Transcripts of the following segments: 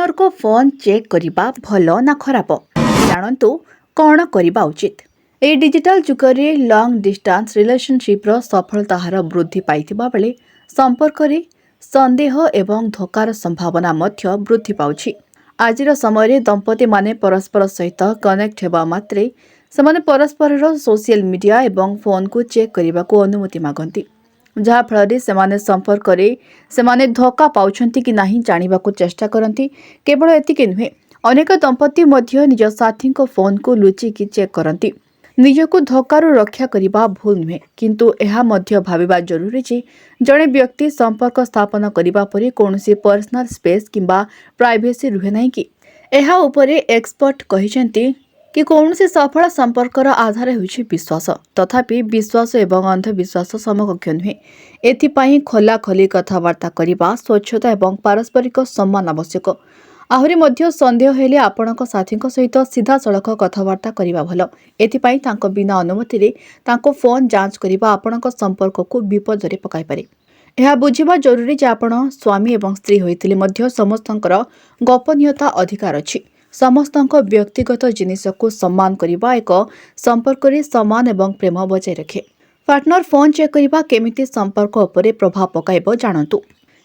Partner को phone check करने भल ना खराब जानतु कौन करने उचित। ए डिजिटल जुगरे लॉन्ग डिस्टेंस रिलेशनशिप सफलता हार वृद्धि पाइथिबा बेले संपर्क रे संदेह एवं धोकार संभावना मध्य वृद्धि पाउछि। आजिर समय दंपति माने परस्पर सहित कनेक्ट हेबा मात्रे सेमाने परस्पर सोशल मीडिया एवं फोन को चेक करने को अनुमति मागंती, जहा फल सेमाने संपर्क रे सेमाने धोका पाउछंती कि नहीं जानिबा को चेष्टा करंती। केवल एतिके नुहे, अनेक दंपति मध्य निज साथी को फोन को लुचिकी चेक करंती। निजको धोकारु रक्षा करिबा भूल नुहे, किंतु एहा मध्य भाविबा जरूरी जे जणे व्यक्ति संपर्क स्थापन करिबा परे कोनोसी पर्सनल स्पेस किंबा प्राइवेसी रुहे नाही कि। एहा उपरे एक्सपर्ट कहिसेंती कि कौनसी सफल संपर्कर आधार होइछि विश्वास, तथापि विश्वास एवं अंधविश्वास समकक्ष नुहे। एथिपाई खोला खोली कथबार्ता करिबा, स्वच्छता एवं पारस्परिक सम्मान आवश्यक। आहुरी मध्य संदेह हेले आपणक साथी सहित सीधा सड़क कथबार्ता करिबा भल। एथिपाई तांको बिना अनुमति रे तांको फोन जांच करिबा आपणक संपर्क को विपद रे पकाई पारे। यह बुझिबा जरूरी जे आपण स्वामी एवं स्त्री होइतिले मध्य समस्तंकर गोपनीयता अधिकार अछि। समस्तंक व्यक्तिगत जिनिस को सम्मान करिबा एक संपर्क रे सम्मान एवं प्रेम बजाय रखे। पार्टनर फोन चेक करिबा केमिति संपर्क उपरे प्रभाव पकाइबो जानतु।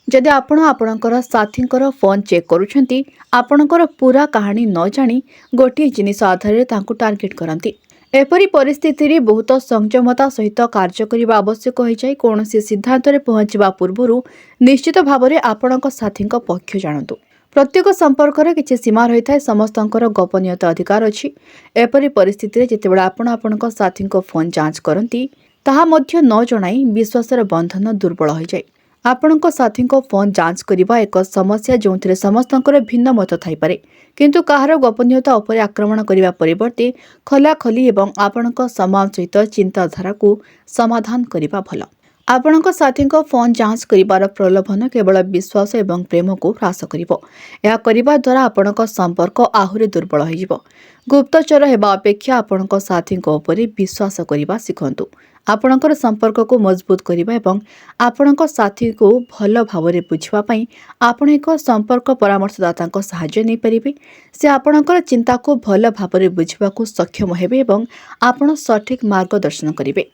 जदि आपण आपणकर साथींकर फोन चेक करूछंती, आपणकर पूरा कहानी न जानी गोटे जिनिस आधार रे तांको टार्गेट करंती। एपरी परिस्थिति रे बहुत संयमता सहित कार्य करिबा आवश्यक होई जाय। कोनोसी सिद्धांत रे पहुंचबा पूर्वरु निश्चित भाव रे आपणक साथींक पक्ष जानतु। प्रत्येक संपर्क रे किछि सीमा रही थाए, समस्तंकर गोपनीयता अधिकार अछि। एपरी परिस्थिति रे जेतेबेला आपण आपणक साथींक फोन जांच करंती, ताहा मध्य न जणाई विश्वासर बंधन दुर्बल होई जाय। आपणक साथींक फोन जांच करिबा एक समस्या जोंथिरे समस्तंकर भिन्न मत थाई पारे, किंतु काहार गोपनीयता उपरे आक्रमण करिबा परिवर्ते खोलाखोली एवं आपणक सम्मान सहित चिंताधारा को समाधान करिबा भल। आपणक साथींक फोन जांच करिबार प्रलोभन केवल विश्वास एवं प्रेम को ह्रास करिबो। या करिबा द्वारा आपणक संपर्क आहुरी दुर्बल होई जिवो। गुप्तचर हेबा अपेक्षा आपणक साथींक उपरे विश्वास करिबा सिखंतु। आपणकर संपर्क को मजबूत करिबा एवं आपणक साथी को भल भावरे बुझिबा पई आपण एक संपर्क परामर्शदातांक सहाय्य नै परिबे। से आपणकर चिंता को भल भावरे बुझिबा को सक्षम हेबे एवं आपण सठिक मार्गदर्शन करिबे।